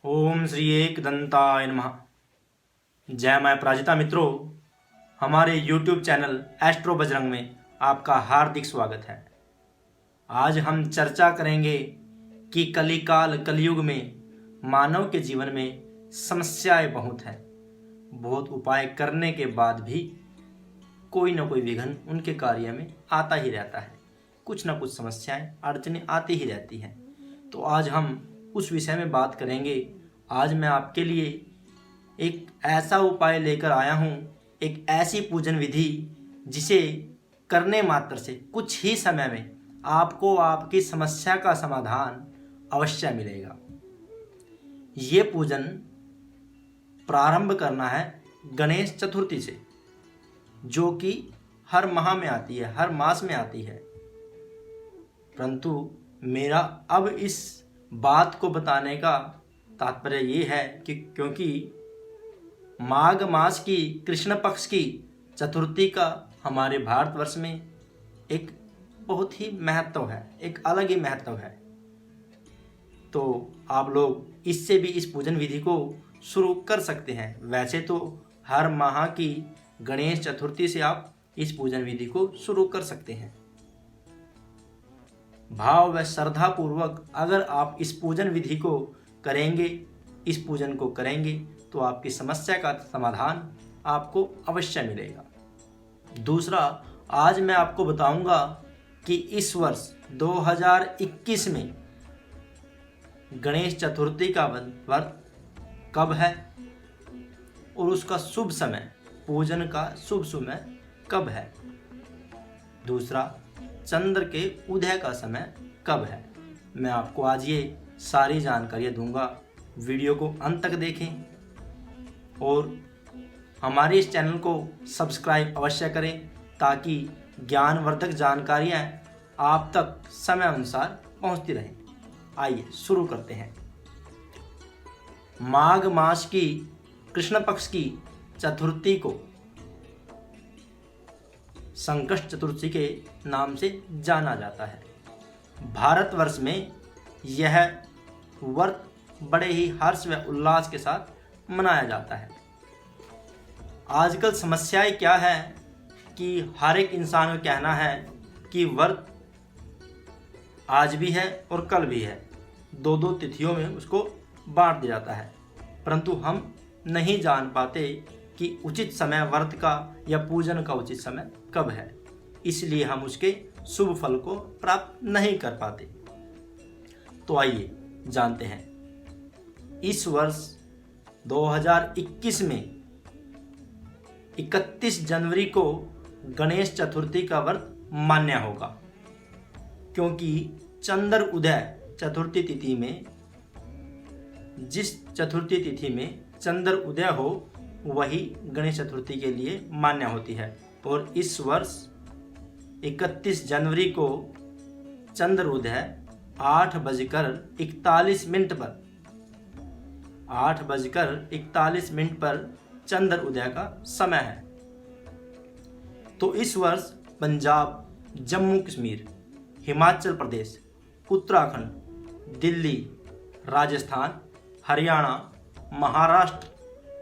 ओम श्री एकदंताय नमः। जय मां प्राजिता मित्रों, हमारे YouTube चैनल एस्ट्रो बजरंग में आपका हार्दिक स्वागत है। आज हम चर्चा करेंगे कि कलिकाल कलयुग में मानव के जीवन में समस्याएं बहुत हैं। बहुत उपाय करने के बाद भी कोई ना कोई विघ्न उनके कार्य में आता ही रहता है। कुछ ना कुछ समस्याएं अड़चनें आती ही रहती हैं। तो आज हम उस विषय में बात करेंगे। आज मैं आपके लिए एक ऐसा उपाय लेकर आया हूँ, एक ऐसी पूजन विधि जिसे करने मात्र से कुछ ही समय में आपको आपकी समस्या का समाधान अवश्य मिलेगा। ये पूजन प्रारंभ करना है गणेश चतुर्थी से, जो कि हर माह में आती है, हर मास में आती है। परंतु मेरा अब इस बात को बताने का तात्पर्य ये है कि क्योंकि माघ मास की कृष्ण पक्ष की चतुर्थी का हमारे भारतवर्ष में एक बहुत ही महत्व है, एक अलग ही महत्व है। तो आप लोग इससे भी इस पूजन विधि को शुरू कर सकते हैं। वैसे तो हर माह की गणेश चतुर्थी से आप इस पूजन विधि को शुरू कर सकते हैं। भाव व श्रद्धा पूर्वक अगर आप इस पूजन विधि को करेंगे, इस पूजन को करेंगे तो आपकी समस्या का समाधान आपको अवश्य मिलेगा। दूसरा, आज मैं आपको बताऊंगा कि इस वर्ष 2021 में गणेश चतुर्थी का व्रत कब है और उसका शुभ समय, पूजन का शुभ समय कब है। दूसरा, चंद्र के उदय का समय कब है। मैं आपको आज ये सारी जानकारियाँ दूंगा। वीडियो को अंत तक देखें और हमारे इस चैनल को सब्सक्राइब अवश्य करें ताकि ज्ञानवर्धक जानकारियाँ आप तक समय अनुसार पहुंचती रहें। आइए शुरू करते हैं। माघ मास की कृष्ण पक्ष की चतुर्थी को संकष्ट चतुर्थी के नाम से जाना जाता है। भारतवर्ष में यह व्रत बड़े ही हर्ष व उल्लास के साथ मनाया जाता है। आजकल समस्याएं क्या है कि हर एक इंसान का कहना है कि व्रत आज भी है और कल भी है, दो दो तिथियों में उसको बांट दिया जाता है। परंतु हम नहीं जान पाते कि उचित समय व्रत का या पूजन का उचित समय कब है, इसलिए हम उसके शुभ फल को प्राप्त नहीं कर पाते। तो आइए जानते हैं। इस वर्ष 2021 में 31 जनवरी को गणेश चतुर्थी का व्रत मान्य होगा, क्योंकि चंद्र उदय चतुर्थी तिथि में, जिस चतुर्थी तिथि में चंद्र उदय हो वही गणेश चतुर्थी के लिए मान्य होती है। और इस वर्ष 31 जनवरी को चंद्र उदय 8:41 पर 8:41 पर चंद्र उदय का समय है। तो इस वर्ष पंजाब, जम्मू कश्मीर, हिमाचल प्रदेश, उत्तराखंड, दिल्ली, राजस्थान, हरियाणा, महाराष्ट्र,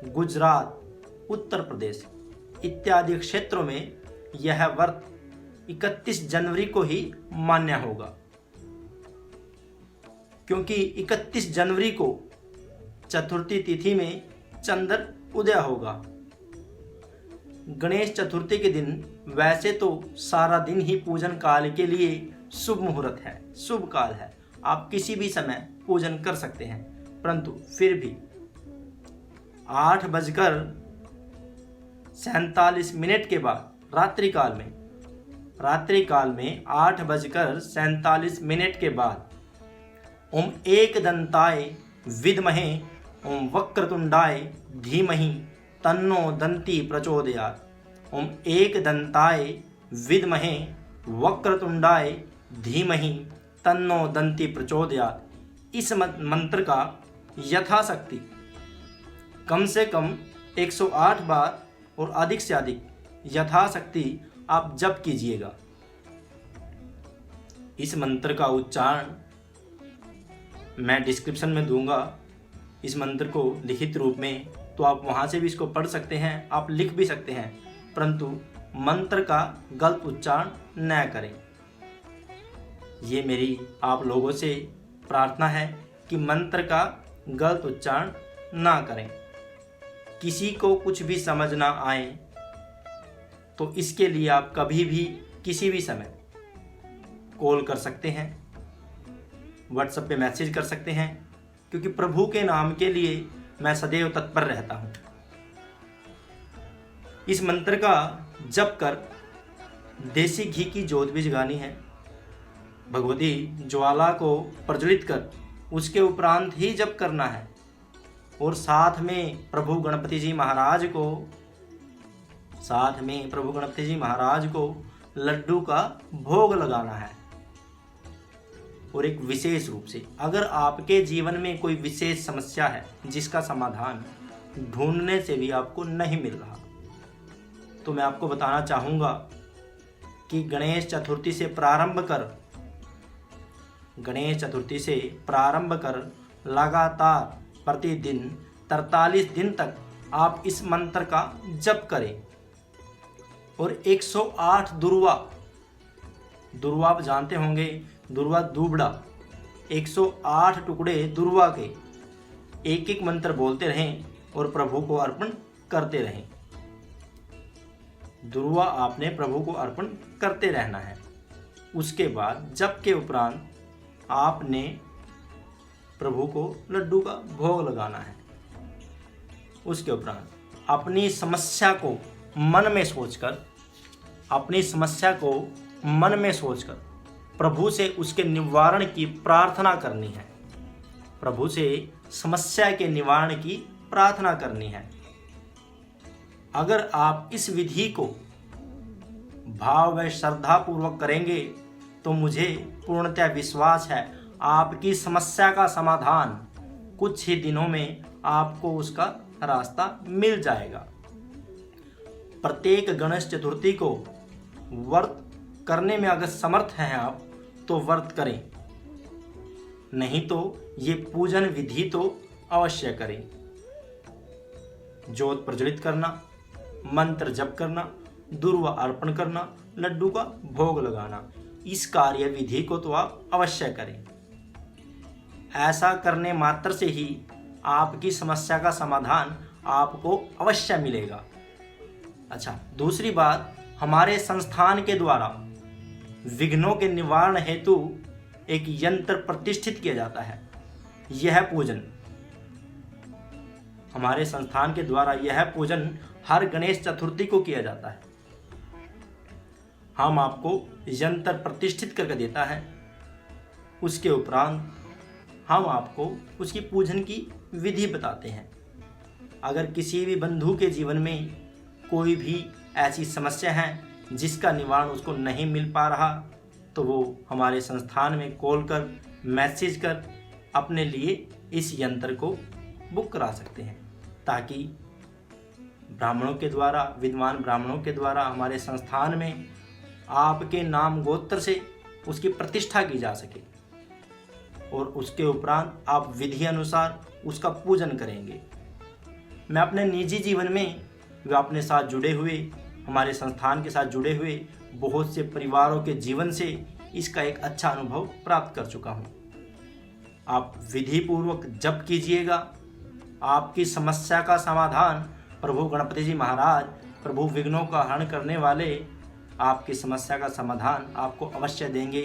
गुजरात, उत्तर प्रदेश इत्यादि क्षेत्रों में यह व्रत 31 जनवरी को ही मान्य होगा, क्योंकि 31 जनवरी को चतुर्थी तिथि में चंद्र उदय होगा। गणेश चतुर्थी के दिन वैसे तो सारा दिन ही पूजन काल के लिए शुभ मुहूर्त है, शुभ काल है, आप किसी भी समय पूजन कर सकते हैं। परंतु फिर भी 8:47 के बाद रात्रि काल में 8:47 के बाद ओम एकदंताय विद्महे ओम वक्रतुंडाय धीमहि तन्नो दंती प्रचोदयात्। ओम एकदंताय विद्महे वक्रतुंडाय धीमहि तन्नो दंती प्रचोदयात्। इस मंत्र का यथाशक्ति कम से कम 108 बार और अधिक से अधिक यथाशक्ति आप जप कीजिएगा। इस मंत्र का उच्चारण मैं डिस्क्रिप्शन में दूंगा। इस मंत्र को लिखित रूप में, तो आप वहाँ से भी इसको पढ़ सकते हैं, आप लिख भी सकते हैं, परंतु मंत्र का गलत उच्चारण न करें। ये मेरी आप लोगों से प्रार्थना है कि मंत्र का गलत उच्चारण ना करें। किसी को कुछ भी समझ ना आए तो इसके लिए आप कभी भी किसी भी समय कॉल कर सकते हैं, व्हाट्सएप पे मैसेज कर सकते हैं, क्योंकि प्रभु के नाम के लिए मैं सदैव तत्पर रहता हूँ। इस मंत्र का जप कर देसी घी की ज्योत भी जगानी है, भगवती ज्वाला को प्रज्वलित कर उसके उपरांत ही जप करना है, और साथ में प्रभु गणपति जी महाराज को लड्डू का भोग लगाना है। और एक विशेष रूप से, अगर आपके जीवन में कोई विशेष समस्या है जिसका समाधान ढूंढने से भी आपको नहीं मिल रहा, तो मैं आपको बताना चाहूँगा कि गणेश चतुर्थी से प्रारंभ कर लगातार प्रतिदिन 43 दिन तक आप इस मंत्र का जप करें। और 108 दुर्वा आप जानते होंगे, दुर्वा दूबड़ा, 108 टुकड़े दुर्वा के एक एक मंत्र बोलते रहें और प्रभु को अर्पण करते रहें। दुर्वा आपने प्रभु को अर्पण करते रहना है। उसके बाद जप के उपरांत आपने प्रभु को लड्डू का भोग लगाना है। उसके उपरांत अपनी समस्या को मन में सोचकर प्रभु से उसके निवारण की प्रार्थना करनी है। प्रभु से समस्या के निवारण की प्रार्थना करनी है। अगर आप इस विधि को भाव व श्रद्धा पूर्वक करेंगे तो मुझे पूर्णतः विश्वास है आपकी समस्या का समाधान कुछ ही दिनों में आपको उसका रास्ता मिल जाएगा। प्रत्येक गणेश चतुर्थी को व्रत करने में अगर समर्थ हैं आप तो व्रत करें, नहीं तो ये पूजन विधि तो अवश्य करें। ज्योत प्रज्वलित करना, मंत्र जप करना, दुर्वा अर्पण करना, लड्डू का भोग लगाना, इस कार्य विधि को तो आप अवश्य करें। ऐसा करने मात्र से ही आपकी समस्या का समाधान आपको अवश्य मिलेगा। अच्छा, दूसरी बात, हमारे संस्थान के द्वारा विघ्नों के निवारण हेतु एक यंत्र प्रतिष्ठित किया जाता है। यह पूजन हमारे संस्थान के द्वारा हर गणेश चतुर्थी को किया जाता है। हम आपको यंत्र प्रतिष्ठित करके देता है। उसके उपरांत हम आपको उसकी पूजन की विधि बताते हैं। अगर किसी भी बंधु के जीवन में कोई भी ऐसी समस्या है जिसका निवारण उसको नहीं मिल पा रहा, तो वो हमारे संस्थान में कॉल कर, मैसेज कर अपने लिए इस यंत्र को बुक करा सकते हैं, ताकि विद्वान ब्राह्मणों के द्वारा हमारे संस्थान में आपके नाम गोत्र से उसकी प्रतिष्ठा की जा सके, और उसके उपरांत आप विधि अनुसार उसका पूजन करेंगे। मैं अपने निजी जीवन में व अपने साथ जुड़े हुए, हमारे संस्थान के साथ जुड़े हुए बहुत से परिवारों के जीवन से इसका एक अच्छा अनुभव प्राप्त कर चुका हूँ। आप विधि पूर्वक जप कीजिएगा, आपकी समस्या का समाधान प्रभु गणपति जी महाराज, प्रभु विघ्नों का हरण करने वाले, आपकी समस्या का समाधान आपको अवश्य देंगे।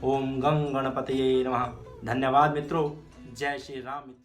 ओम गं गणपतये नमः। धन्यवाद मित्रों। जय श्री राम।